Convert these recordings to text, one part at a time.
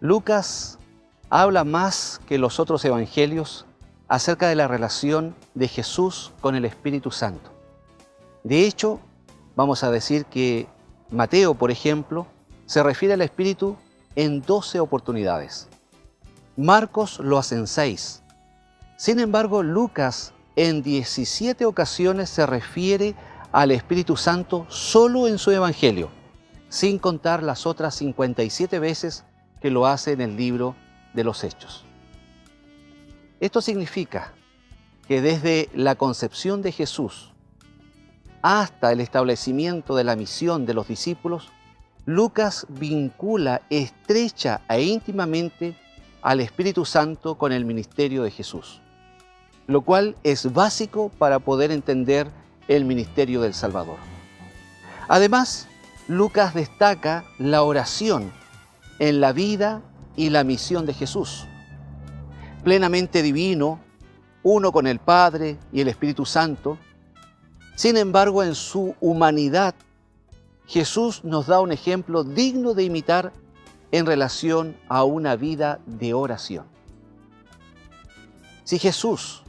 Lucas habla más que los otros evangelios acerca de la relación de Jesús con el Espíritu Santo. De hecho, vamos a decir que Mateo, por ejemplo, se refiere al Espíritu en 12 oportunidades. Marcos lo hace en 6. Sin embargo, Lucas en 17 ocasiones se refiere al Espíritu Santo solo en su evangelio, sin contar las otras 57 veces que lo hace en el libro de los Hechos. Esto significa que desde la concepción de Jesús hasta el establecimiento de la misión de los discípulos, Lucas vincula estrecha e íntimamente al Espíritu Santo con el ministerio de Jesús, lo cual es básico para poder entender el ministerio del Salvador. Además, Lucas destaca la oración en la vida y la misión de Jesús. Plenamente divino, uno con el Padre y el Espíritu Santo, sin embargo, en su humanidad, Jesús nos da un ejemplo digno de imitar en relación a una vida de oración. Si Jesús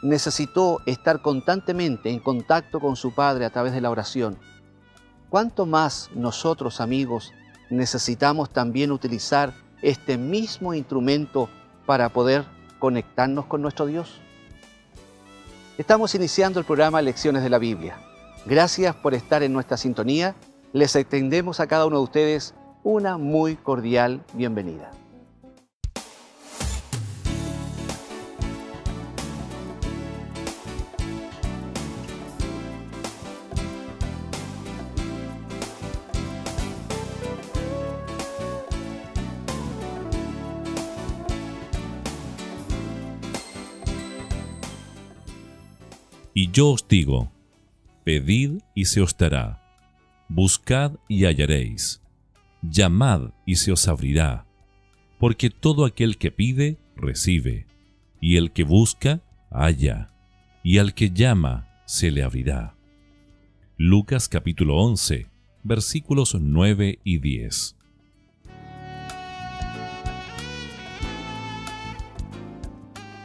necesitó estar constantemente en contacto con su Padre a través de la oración, ¿cuánto más nosotros, amigos, necesitamos también utilizar este mismo instrumento para poder conectarnos con nuestro Dios? Estamos iniciando el programa Lecciones de la Biblia. Gracias por estar en nuestra sintonía. Les extendemos a cada uno de ustedes una muy cordial bienvenida. Y yo os digo, pedid y se os dará, buscad y hallaréis, llamad y se os abrirá, porque todo aquel que pide, recibe, y el que busca, halla, y al que llama, se le abrirá. Lucas capítulo 11, versículos 9 y 10.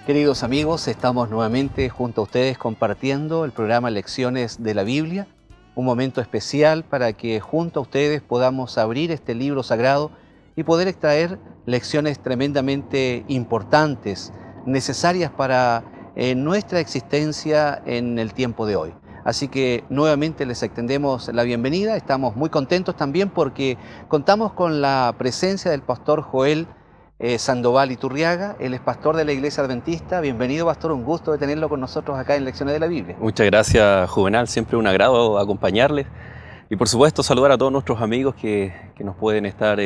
Queridos amigos, estamos nuevamente junto a ustedes compartiendo el programa Lecciones de la Biblia, un momento especial para que junto a ustedes podamos abrir este libro sagrado y poder extraer lecciones tremendamente importantes, necesarias para nuestra existencia en el tiempo de hoy. Así que nuevamente les extendemos la bienvenida. Estamos muy contentos también porque contamos con la presencia del pastor Joel Sandoval Iturriaga. Él es pastor de la Iglesia Adventista. Bienvenido, pastor, un gusto de tenerlo con nosotros acá en Lecciones de la Biblia. Muchas gracias, Juvenal, siempre un agrado acompañarles y por supuesto saludar a todos nuestros amigos que nos pueden estar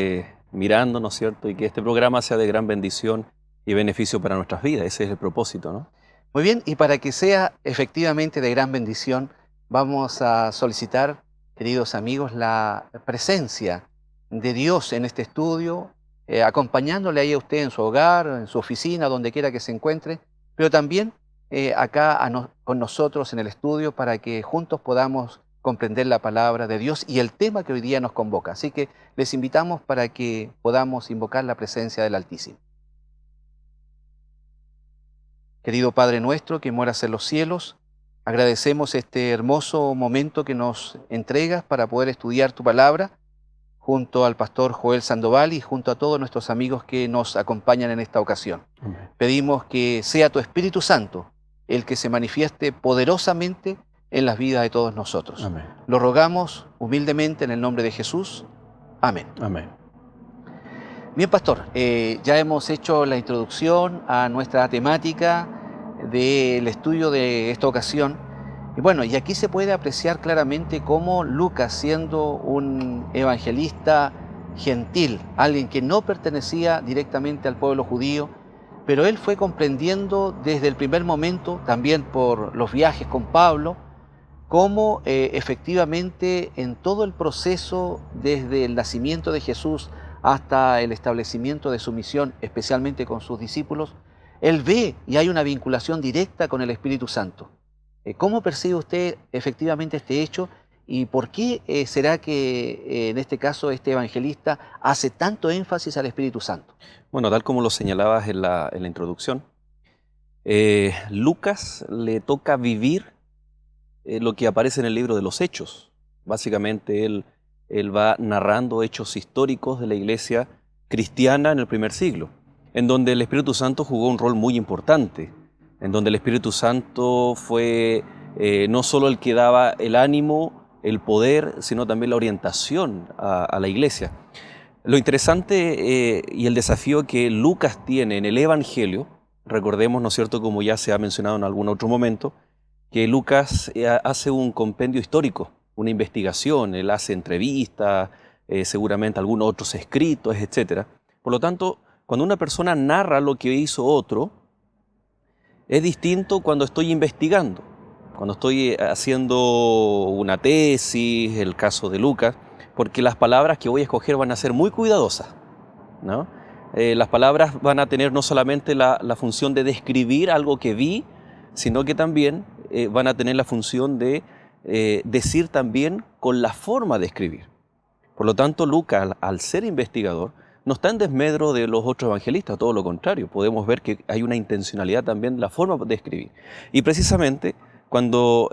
mirando, ¿no es cierto? Y que este programa sea de gran bendición y beneficio para nuestras vidas, ese es el propósito, ¿no? Muy bien, y para que sea efectivamente de gran bendición, vamos a solicitar, queridos amigos, la presencia de Dios en este estudio, acompañándole ahí a usted en su hogar, en su oficina, donde quiera que se encuentre, pero también acá con nosotros en el estudio para que juntos podamos comprender la palabra de Dios y el tema que hoy día nos convoca. Así que les invitamos para que podamos invocar la presencia del Altísimo. Querido Padre nuestro que moras en los cielos, agradecemos este hermoso momento que nos entregas para poder estudiar tu palabra, junto al pastor Joel Sandoval y junto a todos nuestros amigos que nos acompañan en esta ocasión. Amén. Pedimos que sea tu Espíritu Santo el que se manifieste poderosamente en las vidas de todos nosotros. Amén. Lo rogamos humildemente en el nombre de Jesús. Amén. Amén. Bien, pastor, ya hemos hecho la introducción a nuestra temática del estudio de esta ocasión. Y bueno, y aquí se puede apreciar claramente cómo Lucas, siendo un evangelista gentil, alguien que no pertenecía directamente al pueblo judío, pero él fue comprendiendo desde el primer momento, también por los viajes con Pablo, cómo efectivamente en todo el proceso, desde el nacimiento de Jesús hasta el establecimiento de su misión, especialmente con sus discípulos, él ve y hay una vinculación directa con el Espíritu Santo. ¿Cómo percibe usted efectivamente este hecho ¿Y por qué será que en este caso este evangelista hace tanto énfasis al Espíritu Santo? Bueno, tal como lo señalabas en la introducción, Lucas le toca vivir lo que aparece en el libro de los Hechos. Básicamente él va narrando hechos históricos de la iglesia cristiana en el primer siglo, en donde el Espíritu Santo jugó un rol muy importante, en donde el Espíritu Santo fue no solo el que daba el ánimo, el poder, sino también la orientación a la iglesia. Lo interesante y el desafío que Lucas tiene en el Evangelio, recordemos, ¿no es cierto?, como ya se ha mencionado en algún otro momento, que Lucas hace un compendio histórico, una investigación, él hace entrevistas, seguramente algunos otros escritos, etc. Por lo tanto, cuando una persona narra lo que hizo otro, es distinto cuando estoy investigando, cuando estoy haciendo una tesis, el caso de Lucas, porque las palabras que voy a escoger van a ser muy cuidadosas, ¿no? Las palabras van a tener no solamente la función de describir algo que vi, sino que también van a tener la función de decir también con la forma de escribir. Por lo tanto, Lucas, al ser investigador, no está en desmedro de los otros evangelistas, todo lo contrario. Podemos ver que hay una intencionalidad también en la forma de escribir. Y precisamente cuando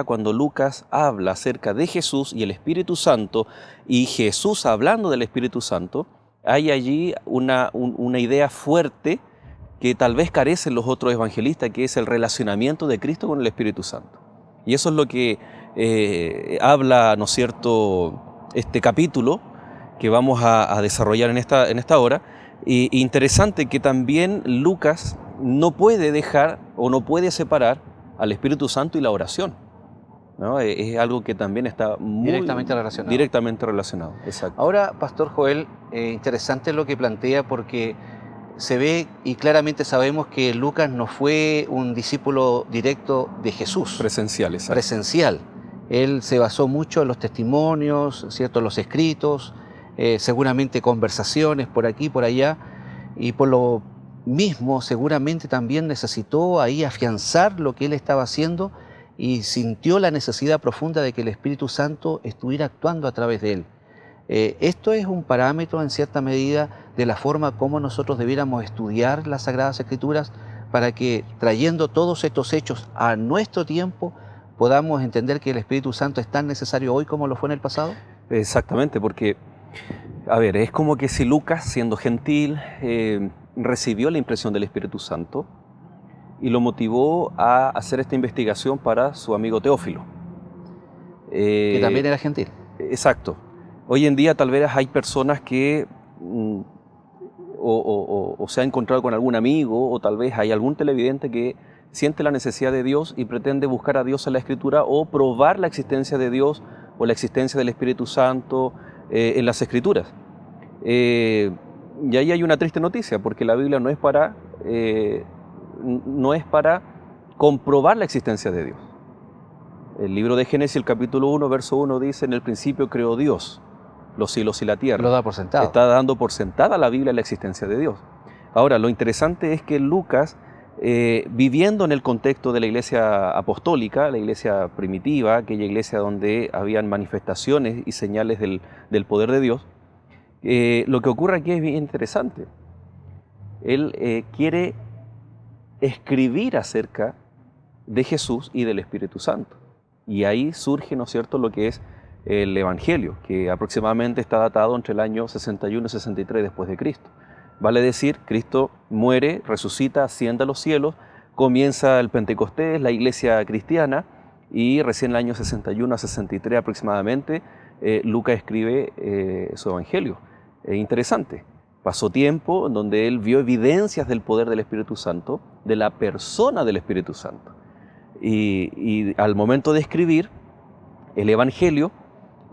cuando Lucas habla acerca de Jesús y el Espíritu Santo, y Jesús hablando del Espíritu Santo, hay allí una idea fuerte que tal vez carecen los otros evangelistas, que es el relacionamiento de Cristo con el Espíritu Santo. Y eso es lo que habla, ¿no es cierto?, este capítulo que vamos a desarrollar en esta hora. Y interesante que también Lucas no puede dejar o no puede separar al Espíritu Santo y la oración, ¿no? Es algo que también está muy Directamente relacionado. Exacto. Ahora, Pastor Joel, interesante lo que plantea, porque se ve y claramente sabemos que Lucas no fue un discípulo directo de Jesús. Presencial, exacto. Presencial. Él se basó mucho en los testimonios, ¿cierto?, los escritos, seguramente conversaciones por aquí, por allá, y por lo mismo seguramente también necesitó ahí afianzar lo que él estaba haciendo y sintió la necesidad profunda de que el Espíritu Santo estuviera actuando a través de él. Esto es un parámetro en cierta medida de la forma como nosotros debiéramos estudiar las Sagradas Escrituras, para que, trayendo todos estos hechos a nuestro tiempo, podamos entender que el Espíritu Santo es tan necesario hoy como lo fue en el pasado. Exactamente, porque, a ver, es como que si Lucas, siendo gentil, recibió la impresión del Espíritu Santo y lo motivó a hacer esta investigación para su amigo Teófilo. Que también era gentil. Exacto. Hoy en día tal vez hay personas que o se ha encontrado con algún amigo, o tal vez hay algún televidente que siente la necesidad de Dios y pretende buscar a Dios en la Escritura, o probar la existencia de Dios o la existencia del Espíritu Santo en las Escrituras. Y ahí hay una triste noticia, porque la Biblia no es para comprobar la existencia de Dios. El libro de Génesis, el capítulo 1, verso 1 dice: en el principio creó Dios los cielos y la tierra. Lo da por sentado. Está dando por sentada la Biblia la existencia de Dios. Ahora, lo interesante es que Lucas, viviendo en el contexto de la iglesia apostólica, la iglesia primitiva, aquella iglesia donde habían manifestaciones y señales del poder de Dios, lo que ocurre aquí es bien interesante. Él quiere escribir acerca de Jesús y del Espíritu Santo. Y ahí surge, ¿no es cierto?, lo que es el Evangelio, que aproximadamente está datado entre el año 61 y 63 después de Cristo. Vale decir, Cristo muere, resucita, asciende a los cielos, comienza el Pentecostés, la iglesia cristiana, y recién en el año 61 a 63 aproximadamente, Lucas escribe su Evangelio. Interesante. Pasó tiempo en donde él vio evidencias del poder del Espíritu Santo, de la persona del Espíritu Santo. Y al momento de escribir el Evangelio,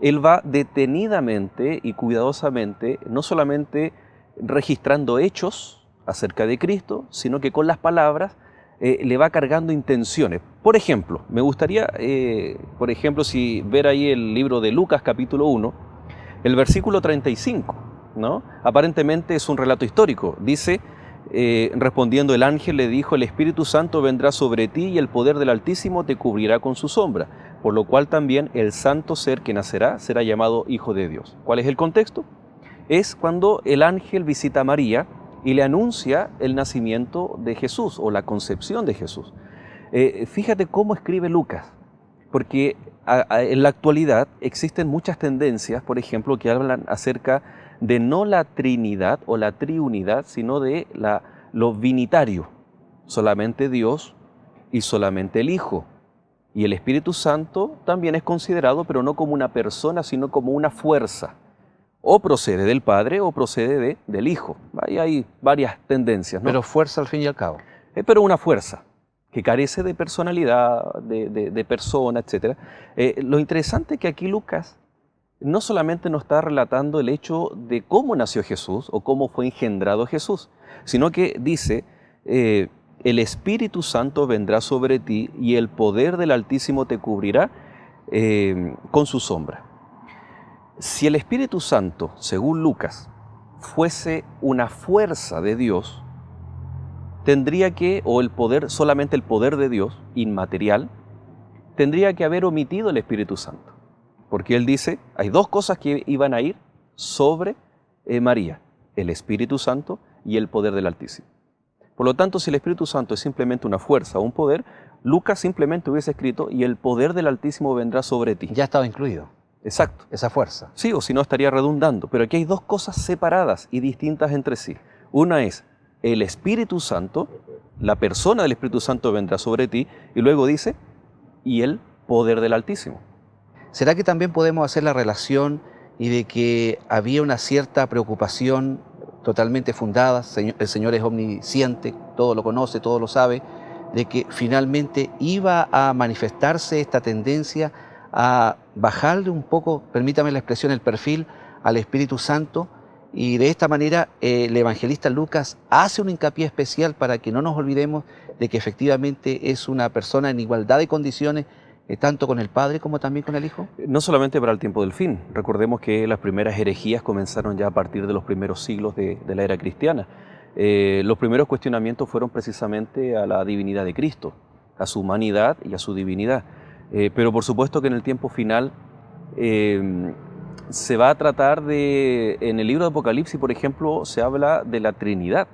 él va detenidamente y cuidadosamente, no solamente registrando hechos acerca de Cristo, sino que con las palabras le va cargando intenciones. Por ejemplo, me gustaría, si ver ahí el libro de Lucas capítulo 1, el versículo 35, ¿no? Aparentemente es un relato histórico. Dice: respondiendo el ángel le dijo: el Espíritu Santo vendrá sobre ti y el poder del Altísimo te cubrirá con su sombra, por lo cual también el santo ser que nacerá será llamado Hijo de Dios. ¿Cuál es el contexto? Es cuando el ángel visita a María y le anuncia el nacimiento de Jesús o la concepción de Jesús. Fíjate cómo escribe Lucas, porque en la actualidad existen muchas tendencias, por ejemplo, que hablan acerca de no la Trinidad o la Triunidad, sino de lo vinitario, solamente Dios y solamente el Hijo. Y el Espíritu Santo también es considerado, pero no como una persona, sino como una fuerza. O procede del Padre o procede del Hijo. Ahí hay varias tendencias, ¿no? Pero fuerza al fin y al cabo. Pero una fuerza que carece de personalidad, de persona, etc. Lo interesante es que aquí Lucas no solamente nos está relatando el hecho de cómo nació Jesús o cómo fue engendrado Jesús, sino que dice, el Espíritu Santo vendrá sobre ti y el poder del Altísimo te cubrirá con su sombra. Si el Espíritu Santo, según Lucas, fuese una fuerza de Dios, tendría que, o el poder, solamente el poder de Dios, inmaterial, tendría que haber omitido el Espíritu Santo. Porque él dice, hay dos cosas que iban a ir sobre María, el Espíritu Santo y el poder del Altísimo. Por lo tanto, si el Espíritu Santo es simplemente una fuerza o un poder, Lucas simplemente hubiese escrito, y el poder del Altísimo vendrá sobre ti. Ya estaba incluido. Exacto. Esa fuerza. Sí, o si no estaría redundando. Pero aquí hay dos cosas separadas y distintas entre sí. Una es el Espíritu Santo, la persona del Espíritu Santo vendrá sobre ti, y luego dice, y el poder del Altísimo. ¿Será que también podemos hacer la relación y de que había una cierta preocupación totalmente fundada, el Señor es omnisciente, todo lo conoce, todo lo sabe, de que finalmente iba a manifestarse esta tendencia a bajarle un poco, permítame la expresión, el perfil al Espíritu Santo, y de esta manera el evangelista Lucas hace un hincapié especial para que no nos olvidemos de que efectivamente es una persona en igualdad de condiciones, tanto con el Padre como también con el Hijo? No solamente para el tiempo del fin. Recordemos que las primeras herejías comenzaron ya a partir de los primeros siglos de la era cristiana. Los primeros cuestionamientos fueron precisamente a la divinidad de Cristo, a su humanidad y a su divinidad. Pero por supuesto que en el tiempo final se va a tratar de, en el libro de Apocalipsis, por ejemplo, se habla de la Trinidad,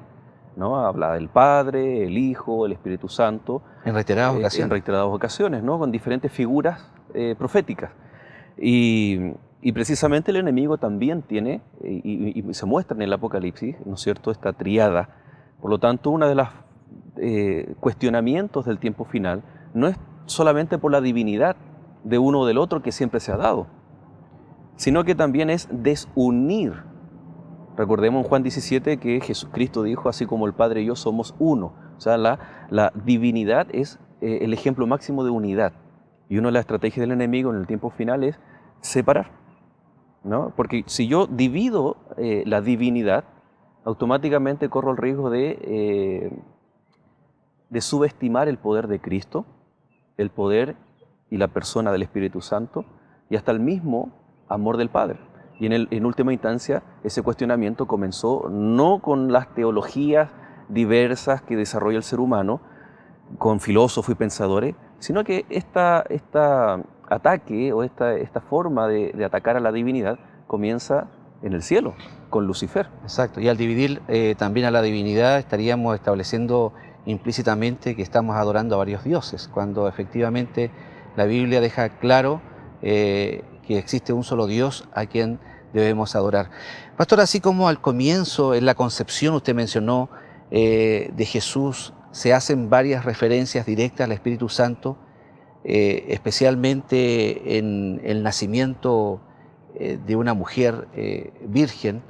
¿no? Habla del Padre, el Hijo, el Espíritu Santo. En reiteradas ocasiones. En reiteradas ocasiones, ¿no? Con diferentes figuras proféticas. Y precisamente el enemigo también tiene, y se muestra en el Apocalipsis, ¿no es cierto?, esta triada. Por lo tanto, uno de los cuestionamientos del tiempo final no es solamente por la divinidad de uno o del otro que siempre se ha dado, sino que también es desunir. Recordemos en Juan 17 que Jesucristo dijo, así como el Padre y yo somos uno. O sea, la divinidad es el ejemplo máximo de unidad. Y una de las estrategias del enemigo en el tiempo final es separar, ¿no? Porque si yo divido la divinidad, automáticamente corro el riesgo de subestimar el poder de Cristo, el poder y la persona del Espíritu Santo, y hasta el mismo amor del Padre. Y en última instancia, ese cuestionamiento comenzó no con las teologías diversas que desarrolla el ser humano, con filósofos y pensadores, sino que este ataque o esta forma de atacar a la divinidad comienza en el cielo, con Lucifer. Exacto, y al dividir también a la divinidad estaríamos estableciendo implícitamente que estamos adorando a varios dioses, cuando efectivamente la Biblia deja claro que existe un solo Dios a quien debemos adorar. Pastor, así como al comienzo, en la concepción, usted mencionó de Jesús, se hacen varias referencias directas al Espíritu Santo, especialmente en el nacimiento de una mujer virgen.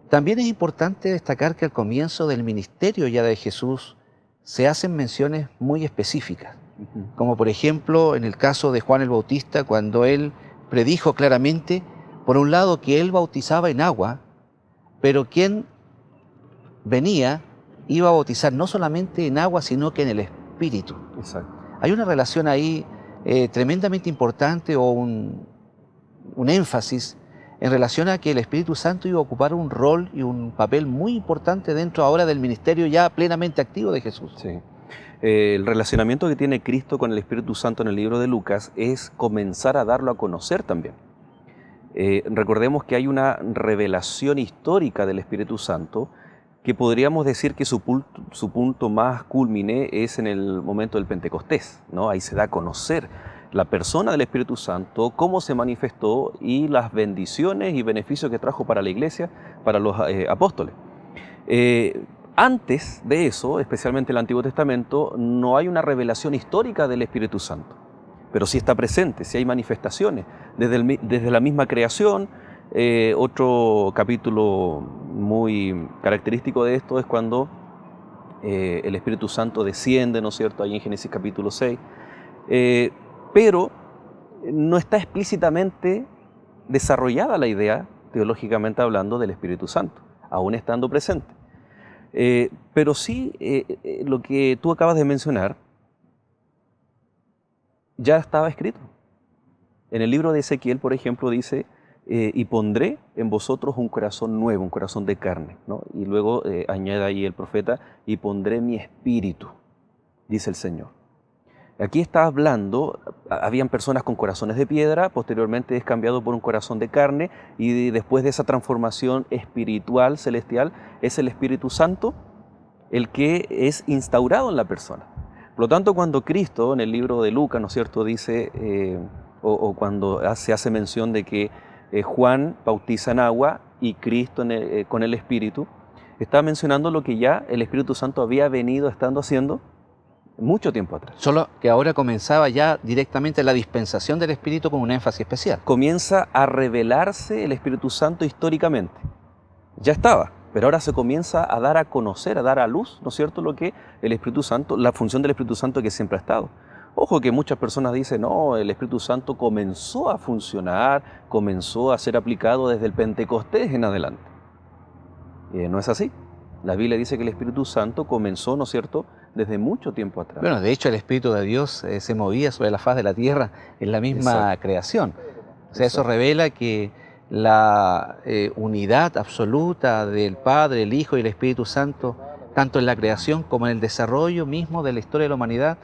También es importante destacar que al comienzo del ministerio ya de Jesús se hacen menciones muy específicas, como por ejemplo en el caso de Juan el Bautista, cuando él predijo claramente, por un lado, que él bautizaba en agua, pero quien venía iba a bautizar no solamente en agua, sino que en el Espíritu. Exacto. Hay una relación ahí tremendamente importante, o un énfasis en relación a que el Espíritu Santo iba a ocupar un rol y un papel muy importante dentro ahora del ministerio ya plenamente activo de Jesús. Sí. El relacionamiento que tiene Cristo con el Espíritu Santo en el libro de Lucas es comenzar a darlo a conocer también. Recordemos que hay una revelación histórica del Espíritu Santo que podríamos decir que su punto más culmine es en el momento del Pentecostés, ¿no? Ahí se da a conocer la persona del Espíritu Santo, cómo se manifestó y las bendiciones y beneficios que trajo para la iglesia, para los apóstoles. Antes de eso, especialmente en el Antiguo Testamento, no hay una revelación histórica del Espíritu Santo, pero sí está presente, sí hay manifestaciones, desde la misma creación. Otro capítulo muy característico de esto es cuando el Espíritu Santo desciende, ¿no es cierto?, ahí en Génesis capítulo 6, pero no está explícitamente desarrollada la idea, teológicamente hablando, del Espíritu Santo, aún estando presente. Pero sí, lo que tú acabas de mencionar ya estaba escrito. En el libro de Ezequiel, por ejemplo, dice, y pondré en vosotros un corazón nuevo, un corazón de carne, ¿no? Y luego añade ahí el profeta, y pondré mi espíritu, dice el Señor. Aquí está hablando, habían personas con corazones de piedra, posteriormente es cambiado por un corazón de carne, y después de esa transformación espiritual, celestial, es el Espíritu Santo el que es instaurado en la persona. Por lo tanto, cuando Cristo, en el libro de Lucas, ¿no es cierto?, dice, o cuando se hace mención de que Juan bautiza en agua y Cristo con el Espíritu, está mencionando lo que ya el Espíritu Santo había venido estando haciendo mucho tiempo atrás. Solo que ahora comenzaba ya directamente la dispensación del Espíritu con un énfasis especial. Comienza a revelarse el Espíritu Santo históricamente. Ya estaba, pero ahora se comienza a dar a conocer, a dar a luz, ¿no es cierto?, lo que el Espíritu Santo, la función del Espíritu Santo que siempre ha estado. Ojo que muchas personas dicen, no, el Espíritu Santo comenzó a funcionar, comenzó a ser aplicado desde el Pentecostés en adelante. No es así. La Biblia dice que el Espíritu Santo comenzó, ¿no es cierto?, desde mucho tiempo atrás. Bueno, de hecho el Espíritu de Dios se movía sobre la faz de la tierra en la misma creación. O sea, eso revela que la unidad absoluta del Padre, el Hijo y el Espíritu Santo, tanto en la creación como en el desarrollo mismo de la historia de la humanidad,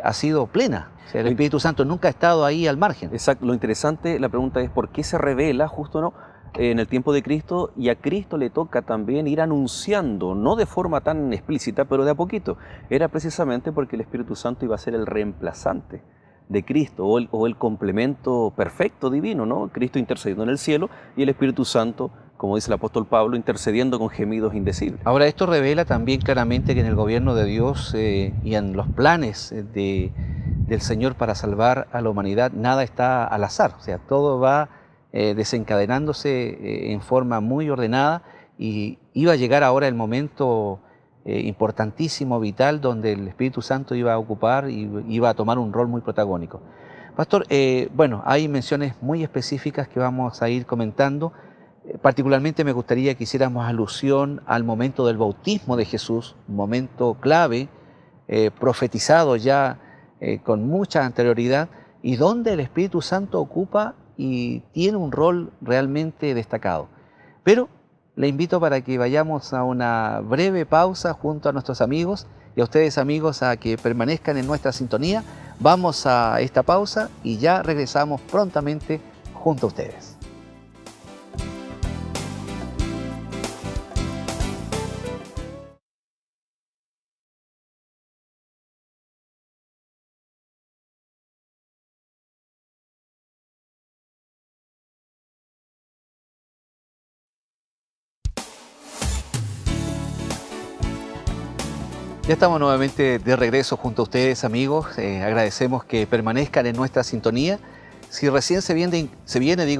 ha sido plena. O sea, el Espíritu Santo nunca ha estado ahí al margen. Exacto. Lo interesante, la pregunta es, ¿por qué se revela justo, no, en el tiempo de Cristo? Y a Cristo le toca también ir anunciando, no de forma tan explícita, pero de a poquito. Era precisamente porque el Espíritu Santo iba a ser el reemplazante de Cristo, o el complemento perfecto divino, ¿no? Cristo intercediendo en el cielo y el Espíritu Santo, como dice el apóstol Pablo, intercediendo con gemidos indecibles. Ahora, esto revela también claramente que en el gobierno de Dios y en los planes del Señor para salvar a la humanidad, nada está al azar. O sea, todo va desencadenándose en forma muy ordenada, y iba a llegar ahora el momento importantísimo, vital, donde el Espíritu Santo iba a ocupar y iba a tomar un rol muy protagónico. Pastor, bueno, hay menciones muy específicas que vamos a ir comentando. Particularmente me gustaría que hiciéramos alusión al momento del bautismo de Jesús, un momento clave, profetizado ya con mucha anterioridad, y donde el Espíritu Santo ocupa y tiene un rol realmente destacado. Pero le invito para que vayamos a una breve pausa junto a nuestros amigos y a ustedes, amigos, a que permanezcan en nuestra sintonía. Vamos a esta pausa y ya regresamos prontamente junto a ustedes. Ya estamos nuevamente de regreso junto a ustedes, amigos. Agradecemos que permanezcan en nuestra sintonía. Si recién se viene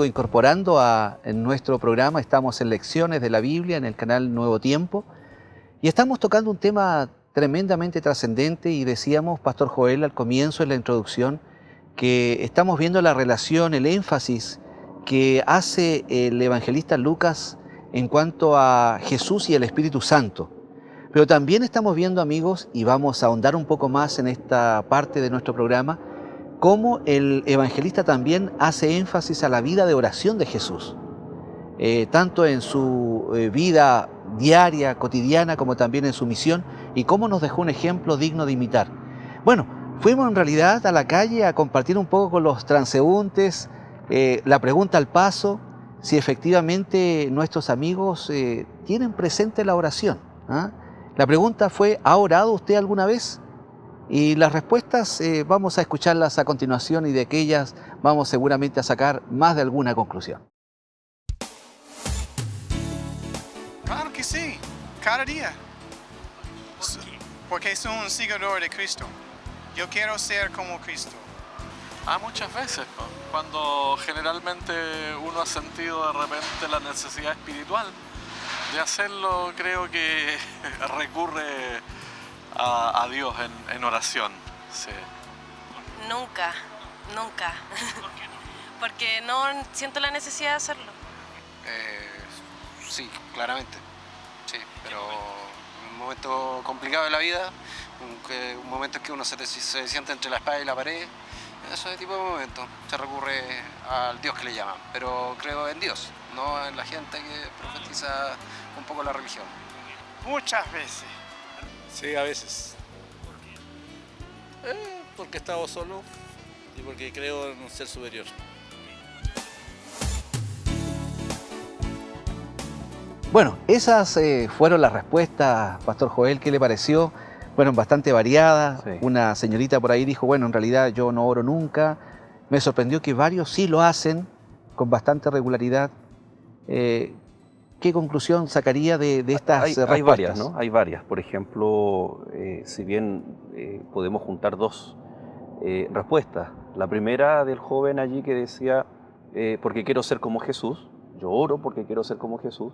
incorporando en nuestro programa, estamos en Lecciones de la Biblia en el canal Nuevo Tiempo, y estamos tocando un tema tremendamente trascendente, y decíamos, Pastor Joel, al comienzo, en la introducción, que estamos viendo la relación, el énfasis que hace el evangelista Lucas en cuanto a Jesús y el Espíritu Santo. Pero también estamos viendo, amigos, y vamos a ahondar un poco más en esta parte de nuestro programa, cómo el evangelista también hace énfasis a la vida de oración de Jesús, tanto en su vida diaria, cotidiana, como también en su misión, y cómo nos dejó un ejemplo digno de imitar. Bueno, fuimos en realidad a la calle a compartir un poco con los transeúntes, la pregunta al paso, si efectivamente nuestros amigos tienen presente la oración. ¿Ah? La pregunta fue, ¿ha orado usted alguna vez? Y las respuestas vamos a escucharlas a continuación, y de aquellas vamos seguramente a sacar más de alguna conclusión. Claro que sí, cada día. Porque soy un seguidor de Cristo. Yo quiero ser como Cristo. Muchas veces, ¿no? Cuando generalmente uno ha sentido de repente la necesidad espiritual de hacerlo, creo que recurre a Dios en oración. Sí. Nunca. ¿Por qué no? Porque no siento la necesidad de hacerlo. Sí, claramente. Sí, pero un momento complicado de la vida, un momento en que uno se siente entre la espada y la pared, ese tipo de momentos se recurre al Dios que le llaman. Pero creo en Dios, no en la gente que profetiza un poco la religión. Muchas veces. Sí, a veces. Porque he estado solo y porque creo en un ser superior. Bueno, esas fueron las respuestas, Pastor Joel. ¿Qué le pareció? Fueron bastante variadas. Sí. Una señorita por ahí dijo, bueno, en realidad yo no oro nunca. Me sorprendió que varios sí lo hacen con bastante regularidad. ¿Qué conclusión sacaría de estas respuestas? Hay varias, ¿no? Hay varias. Por ejemplo, si bien podemos juntar dos respuestas. La primera del joven allí que decía, porque quiero ser como Jesús. Yo oro porque quiero ser como Jesús.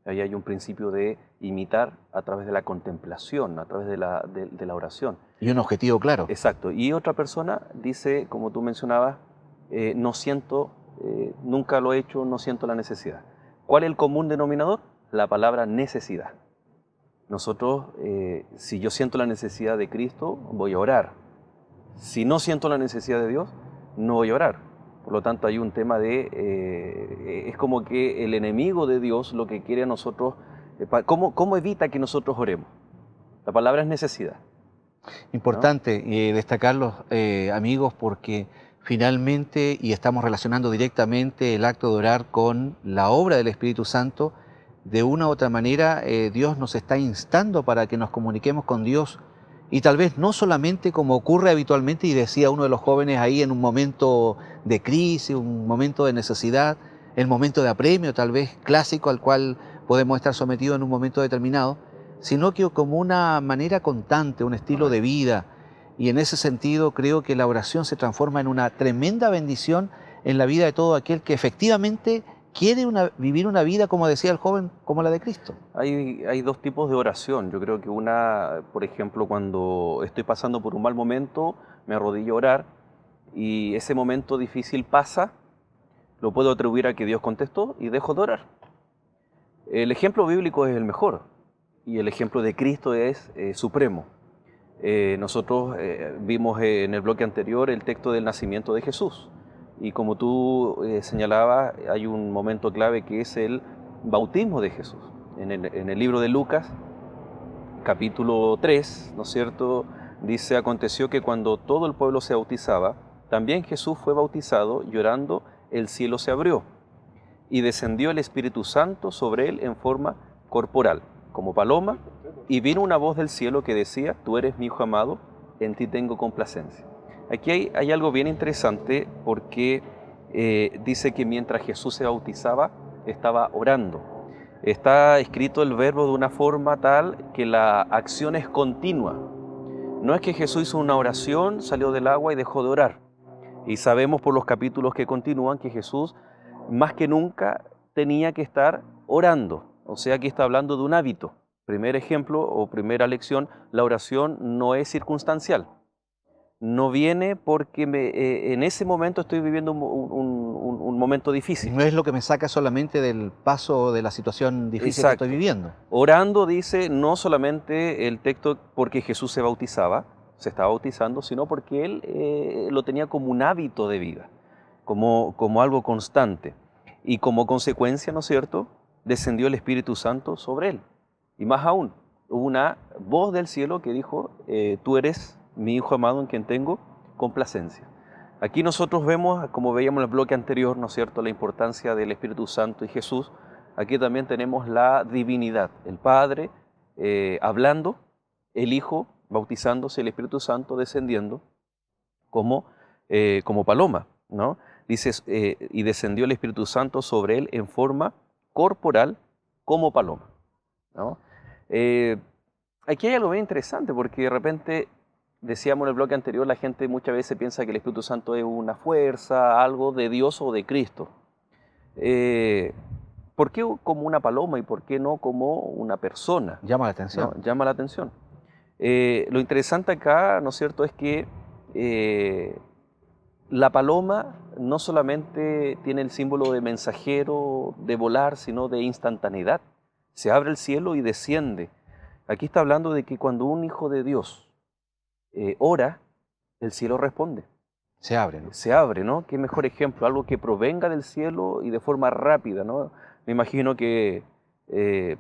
Ahí hay un principio de imitar a través de la contemplación, a través de la oración. Y un objetivo claro. Exacto. Y otra persona dice, como tú mencionabas, no siento, nunca lo he hecho, no siento la necesidad. ¿Cuál es el común denominador? La palabra necesidad. Nosotros, si yo siento la necesidad de Cristo, voy a orar. Si no siento la necesidad de Dios, no voy a orar. Por lo tanto, hay un tema de, es como que el enemigo de Dios lo que quiere a nosotros, ¿cómo evita que nosotros oremos? La palabra es necesidad. Importante destacarlo, amigos, porque finalmente, y estamos relacionando directamente el acto de orar con la obra del Espíritu Santo, de una u otra manera Dios nos está instando para que nos comuniquemos con Dios, y tal vez no solamente como ocurre habitualmente, y decía uno de los jóvenes ahí, en un momento de crisis, un momento de necesidad, el momento de apremio tal vez clásico al cual podemos estar sometidos en un momento determinado, sino que como una manera constante, un estilo de vida. Y en ese sentido creo que la oración se transforma en una tremenda bendición en la vida de todo aquel que efectivamente quiere vivir una vida, como decía el joven, como la de Cristo. Hay dos tipos de oración. Yo creo que una, por ejemplo, cuando estoy pasando por un mal momento, me arrodillo a orar y ese momento difícil pasa, lo puedo atribuir a que Dios contestó y dejo de orar. El ejemplo bíblico es el mejor y el ejemplo de Cristo es supremo. Nosotros vimos en el bloque anterior el texto del nacimiento de Jesús. Y como tú señalabas, hay un momento clave que es el bautismo de Jesús. En el libro de Lucas, capítulo 3, ¿no es cierto?, dice, aconteció que cuando todo el pueblo se bautizaba, también Jesús fue bautizado, llorando, el cielo se abrió, y descendió el Espíritu Santo sobre él en forma corporal, como paloma, y vino una voz del cielo que decía, tú eres mi Hijo amado, en ti tengo complacencia. Aquí hay algo bien interesante porque dice que mientras Jesús se bautizaba, estaba orando. Está escrito el verbo de una forma tal que la acción es continua. No es que Jesús hizo una oración, salió del agua y dejó de orar. Y sabemos por los capítulos que continúan que Jesús más que nunca tenía que estar orando. O sea que está hablando de un hábito. Primer ejemplo o primera lección, la oración no es circunstancial. No viene porque en ese momento estoy viviendo un momento difícil. No es lo que me saca solamente del paso de la situación difícil Exacto. que estoy viviendo. Orando dice no solamente el texto porque Jesús se bautizaba, se estaba bautizando, sino porque él lo tenía como un hábito de vida, como algo constante. Y como consecuencia, ¿no es cierto?, descendió el Espíritu Santo sobre él. Y más aún, hubo una voz del cielo que dijo, tú eres mi Hijo amado en quien tengo complacencia. Aquí nosotros vemos, como veíamos en el bloque anterior, ¿no es cierto?, la importancia del Espíritu Santo y Jesús. Aquí también tenemos la divinidad, el Padre hablando, el Hijo bautizándose, el Espíritu Santo descendiendo como paloma, ¿no? Dice, y descendió el Espíritu Santo sobre él en forma corporal como paloma, ¿no? Aquí hay algo bien interesante porque de repente, decíamos en el bloque anterior, la gente muchas veces piensa que el Espíritu Santo es una fuerza, algo de Dios o de Cristo. ¿Por qué como una paloma y por qué no como una persona? Llama la atención. ¿No? Llama la atención. Lo interesante acá, ¿no es cierto?, es que la paloma no solamente tiene el símbolo de mensajero, de volar, sino de instantaneidad. Se abre el cielo y desciende. Aquí está hablando de que cuando un hijo de Dios ora, el cielo responde. Se abre, ¿no? Se abre, ¿no? Qué mejor ejemplo, algo que provenga del cielo y de forma rápida, ¿no? Me imagino que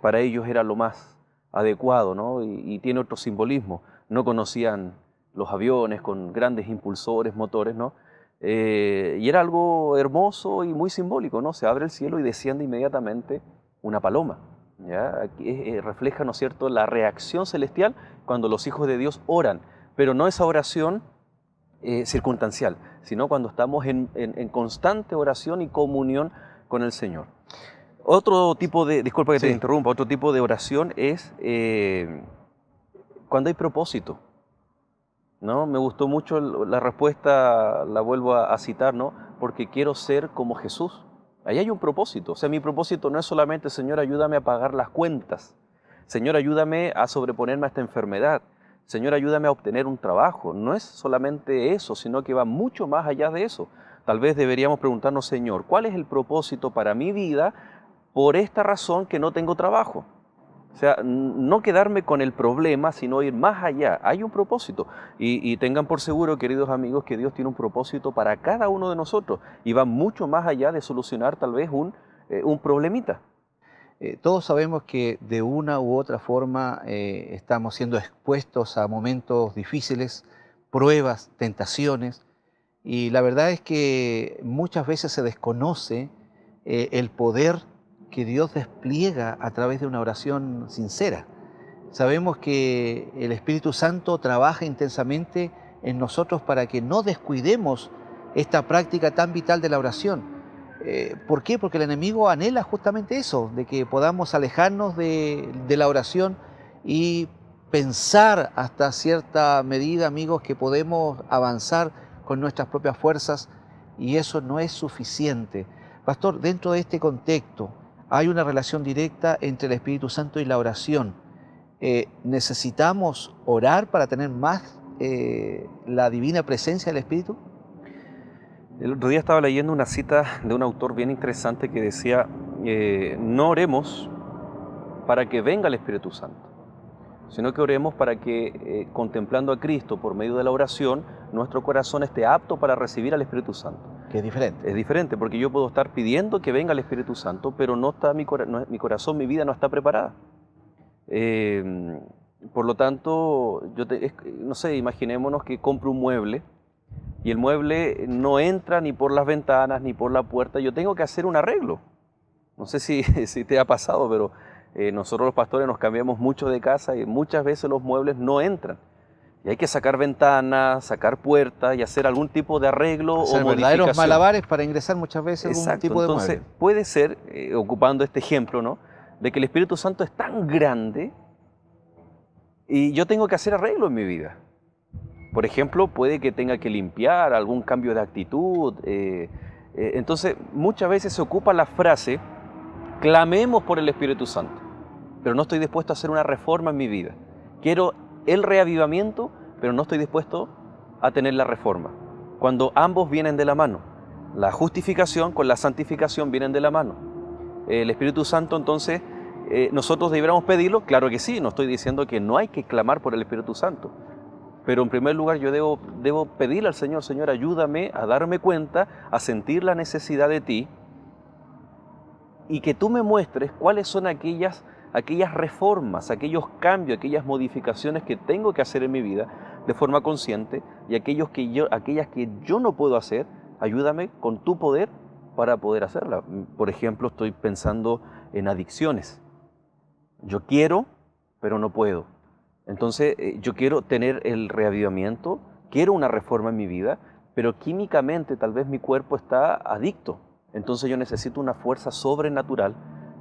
para ellos era lo más adecuado, ¿no? Y tiene otro simbolismo. No conocían los aviones con grandes impulsores, motores, ¿no? Y era algo hermoso y muy simbólico, ¿no? Se abre el cielo y desciende inmediatamente una paloma, ¿ya? Aquí refleja, ¿no es cierto?, la reacción celestial cuando los hijos de Dios oran, pero no esa oración circunstancial, sino cuando estamos en constante oración y comunión con el Señor. Otro tipo de, disculpa que te interrumpa, otro tipo de oración es cuando hay propósito, ¿no? Me gustó mucho la respuesta, la vuelvo a citar, ¿no? Porque quiero ser como Jesús. Ahí hay un propósito. O sea, mi propósito no es solamente, Señor, ayúdame a pagar las cuentas. Señor, ayúdame a sobreponerme a esta enfermedad. Señor, ayúdame a obtener un trabajo. No es solamente eso, sino que va mucho más allá de eso. Tal vez deberíamos preguntarnos, Señor, ¿cuál es el propósito para mi vida por esta razón que no tengo trabajo? O sea, no quedarme con el problema, sino ir más allá. Hay un propósito. Y tengan por seguro, queridos amigos, que Dios tiene un propósito para cada uno de nosotros. Y va mucho más allá de solucionar tal vez un problemita. Todos sabemos que de una u otra forma estamos siendo expuestos a momentos difíciles, pruebas, tentaciones. Y la verdad es que muchas veces se desconoce el poder que Dios despliega a través de una oración sincera. Sabemos que el Espíritu Santo trabaja intensamente en nosotros para que no descuidemos esta práctica tan vital de la oración. ¿Por qué? Porque el enemigo anhela justamente eso, de que podamos alejarnos de la oración y pensar hasta cierta medida, amigos, que podemos avanzar con nuestras propias fuerzas, y eso no es suficiente. Pastor, dentro de este contexto, hay una relación directa entre el Espíritu Santo y la oración. ¿Necesitamos orar para tener más la divina presencia del Espíritu? El otro día estaba leyendo una cita de un autor bien interesante que decía, no oremos para que venga el Espíritu Santo, sino que oremos para que, contemplando a Cristo por medio de la oración, nuestro corazón esté apto para recibir al Espíritu Santo. Que es diferente. Es diferente, porque yo puedo estar pidiendo que venga el Espíritu Santo, pero no está mi corazón, mi vida no está preparada. Por lo tanto, no sé, imaginémonos que compro un mueble y el mueble no entra ni por las ventanas ni por la puerta. Yo tengo que hacer un arreglo. No sé si te ha pasado, pero nosotros los pastores nos cambiamos mucho de casa y muchas veces los muebles no entran. Y hay que sacar ventanas, sacar puertas y hacer algún tipo de arreglo o modificación. Verdaderos malabares para ingresar muchas veces algún tipo de Entonces, mueble. puede ser, ocupando este ejemplo, ¿no?, de que el Espíritu Santo es tan grande y yo tengo que hacer arreglo en mi vida. Por ejemplo, puede que tenga que limpiar, algún cambio de actitud. Entonces, muchas veces se ocupa la frase, clamemos por el Espíritu Santo, pero no estoy dispuesto a hacer una reforma en mi vida. Quiero el reavivamiento, pero no estoy dispuesto a tener la reforma. Cuando ambos vienen de la mano, la justificación con la santificación vienen de la mano. El Espíritu Santo, entonces, nosotros deberíamos pedirlo, claro que sí, no estoy diciendo que no hay que clamar por el Espíritu Santo, Pero en primer lugar yo debo pedirle al Señor, Señor, ayúdame a darme cuenta, a sentir la necesidad de ti y que tú me muestres cuáles son aquellas reformas, aquellos cambios, aquellas modificaciones que tengo que hacer en mi vida de forma consciente y aquellas que yo no puedo hacer, ayúdame con tu poder para poder hacerla. Por ejemplo, estoy pensando en adicciones. Yo quiero, pero no puedo. Entonces, yo quiero tener el reavivamiento, quiero una reforma en mi vida, pero químicamente tal vez mi cuerpo está adicto. Entonces yo necesito una fuerza sobrenatural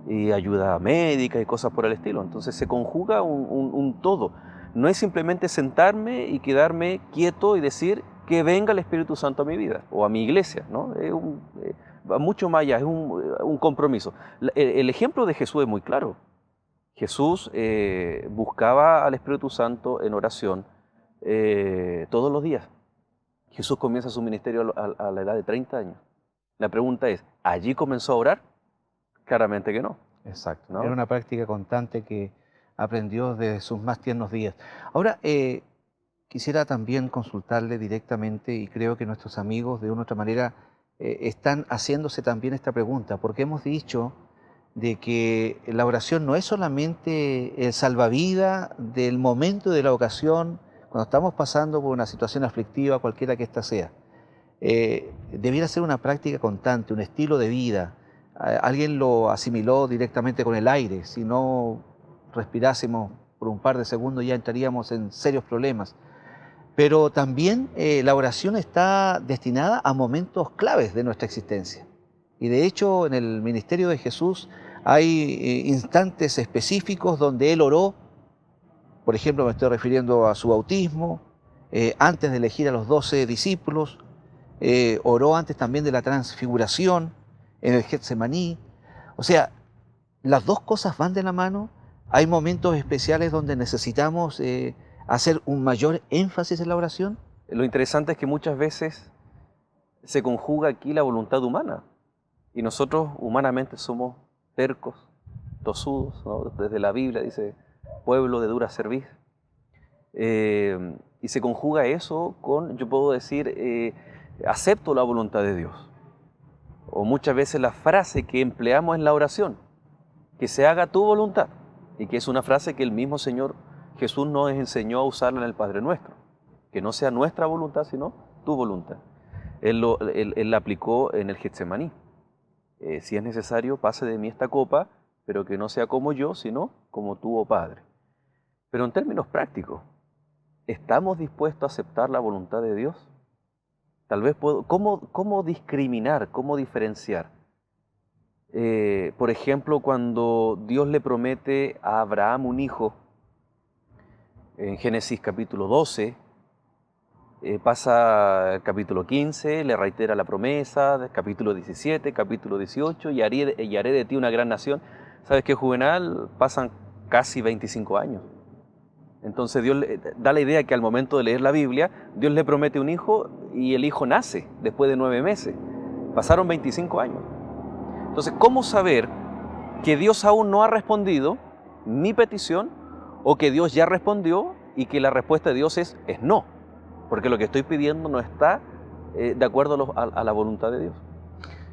y ayuda médica y cosas por el estilo. Entonces se conjuga un todo. No es simplemente sentarme y quedarme quieto y decir que venga el Espíritu Santo a mi vida o a mi iglesia, ¿no? Va mucho más allá, es un compromiso. El ejemplo de Jesús es muy claro. Jesús buscaba al Espíritu Santo en oración todos los días. Jesús comienza su ministerio a la edad de 30 años. La pregunta es, ¿allí comenzó a orar? Claramente que no. Exacto. ¿No? Era una práctica constante que aprendió desde sus más tiernos días. Ahora, quisiera también consultarle directamente, y creo que nuestros amigos de una u otra manera están haciéndose también esta pregunta, porque hemos dicho de que la oración no es solamente el salvavidas del momento de la ocasión, cuando estamos pasando por una situación aflictiva, cualquiera que ésta sea. Debiera ser una práctica constante, un estilo de vida. Alguien lo asimiló directamente con el aire. Si no respirásemos por un par de segundos ya entraríamos en serios problemas. Pero también la oración está destinada a momentos claves de nuestra existencia. Y de hecho en el ministerio de Jesús hay instantes específicos donde Él oró. Por ejemplo, me estoy refiriendo a su bautismo, antes de elegir a los 12 discípulos. Oró antes también de la transfiguración en el Getsemaní. O sea, las dos cosas van de la mano. Hay momentos especiales donde necesitamos hacer un mayor énfasis en la oración. Lo interesante es que muchas veces se conjuga aquí la voluntad humana y nosotros humanamente somos tercos, tosudos, ¿no? Desde la Biblia dice, pueblo de dura cerviz. Y se conjuga eso con, yo puedo decir, acepto la voluntad de Dios. O muchas veces la frase que empleamos en la oración, que se haga tu voluntad, y que es una frase que el mismo Señor Jesús nos enseñó a usarla en el Padre Nuestro, que no sea nuestra voluntad, sino tu voluntad. Él la aplicó en el Getsemaní. Si es necesario, pase de mí esta copa, pero que no sea como yo, sino como tú, oh Padre. Pero en términos prácticos, ¿estamos dispuestos a aceptar la voluntad de Dios? Tal vez ¿cómo discriminar, cómo diferenciar? Por ejemplo, cuando Dios le promete a Abraham un hijo, en Génesis capítulo 12, pasa el capítulo 15, le reitera la promesa, capítulo 17, capítulo 18, y haré de ti una gran nación. ¿Sabes qué, Juvenal? Pasan casi 25 años. Entonces Dios le da la idea que al momento de leer la Biblia, Dios le promete un hijo y el hijo nace después de 9 meses. Pasaron 25 años. Entonces, ¿cómo saber que Dios aún no ha respondido mi petición o que Dios ya respondió y que la respuesta de Dios es no? Porque lo que estoy pidiendo no está de acuerdo a la voluntad de Dios.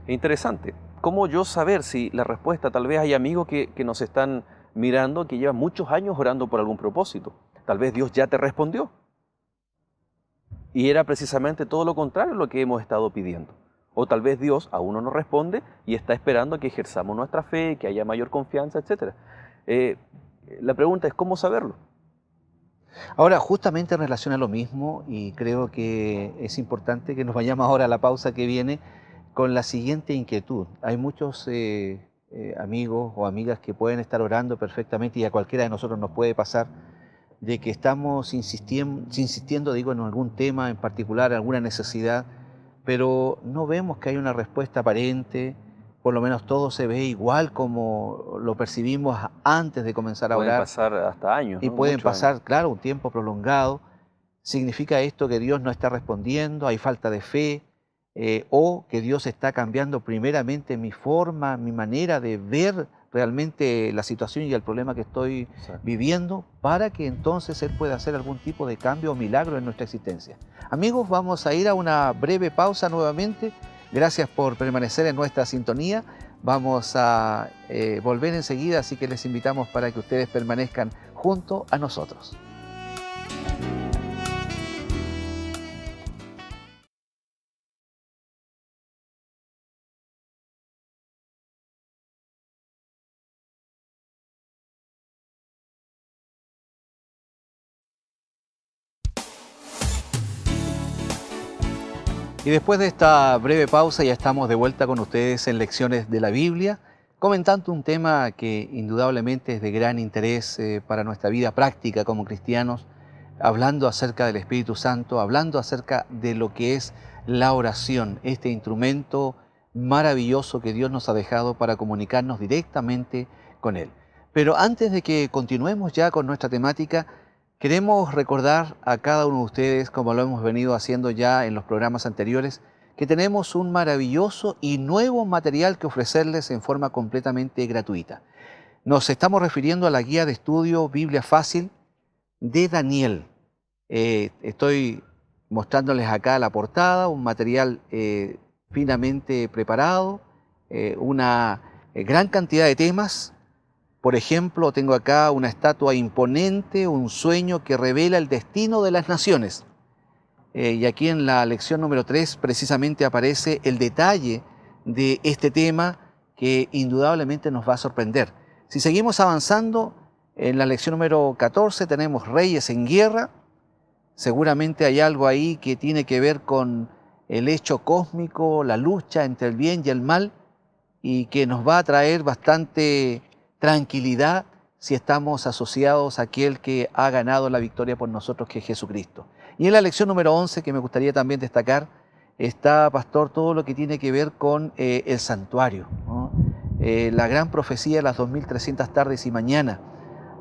Es interesante. ¿Cómo yo saber si la respuesta, tal vez hay amigos que nos están mirando que llevan muchos años orando por algún propósito? Tal vez Dios ya te respondió. Y era precisamente todo lo contrario a lo que hemos estado pidiendo. O tal vez Dios aún no nos responde y está esperando a que ejerzamos nuestra fe, que haya mayor confianza, etc. La pregunta es, ¿cómo saberlo? Ahora, justamente en relación a lo mismo, y creo que es importante que nos vayamos ahora a la pausa que viene con la siguiente inquietud. Hay muchos amigos o amigas que pueden estar orando perfectamente y a cualquiera de nosotros nos puede pasar de que estamos insistiendo, digo, en algún tema en particular, alguna necesidad, pero no vemos que hay una respuesta aparente. Por lo menos todo se ve igual como lo percibimos antes de comenzar a Pueden orar. pasar hasta años, Y ¿no? pueden Muchos pasar, años. claro, un tiempo prolongado. ¿Significa esto que Dios no está respondiendo, hay falta de fe, o que Dios está cambiando primeramente mi forma, mi manera de ver realmente la situación y el problema que estoy viviendo para que entonces Él pueda hacer algún tipo de cambio o milagro en nuestra existencia. Amigos, vamos a ir a una breve pausa nuevamente. Gracias por permanecer en nuestra sintonía. Vamos a volver enseguida, así que les invitamos para que ustedes permanezcan junto a nosotros. Y después de esta breve pausa ya estamos de vuelta con ustedes en Lecciones de la Biblia, comentando un tema que indudablemente es de gran interés para nuestra vida práctica como cristianos, hablando acerca del Espíritu Santo, hablando acerca de lo que es la oración, este instrumento maravilloso que Dios nos ha dejado para comunicarnos directamente con Él. Pero antes de que continuemos ya con nuestra temática, queremos recordar a cada uno de ustedes, como lo hemos venido haciendo ya en los programas anteriores, que tenemos un maravilloso y nuevo material que ofrecerles en forma completamente gratuita. Nos estamos refiriendo a la guía de estudio Biblia Fácil de Daniel. Estoy mostrándoles acá la portada, un material finamente preparado, una gran cantidad de temas. Por ejemplo, tengo acá una estatua imponente, un sueño que revela el destino de las naciones. Y aquí en la lección número 3 precisamente aparece el detalle de este tema que indudablemente nos va a sorprender. Si seguimos avanzando, en la lección número 14 tenemos Reyes en Guerra. Seguramente hay algo ahí que tiene que ver con el hecho cósmico, la lucha entre el bien y el mal, y que nos va a traer bastante tranquilidad si estamos asociados a aquel que ha ganado la victoria por nosotros, que es Jesucristo. Y en la lección número 11, que me gustaría también destacar, está, pastor, todo lo que tiene que ver con el santuario, ¿no? La gran profecía de las 2300 tardes y mañana.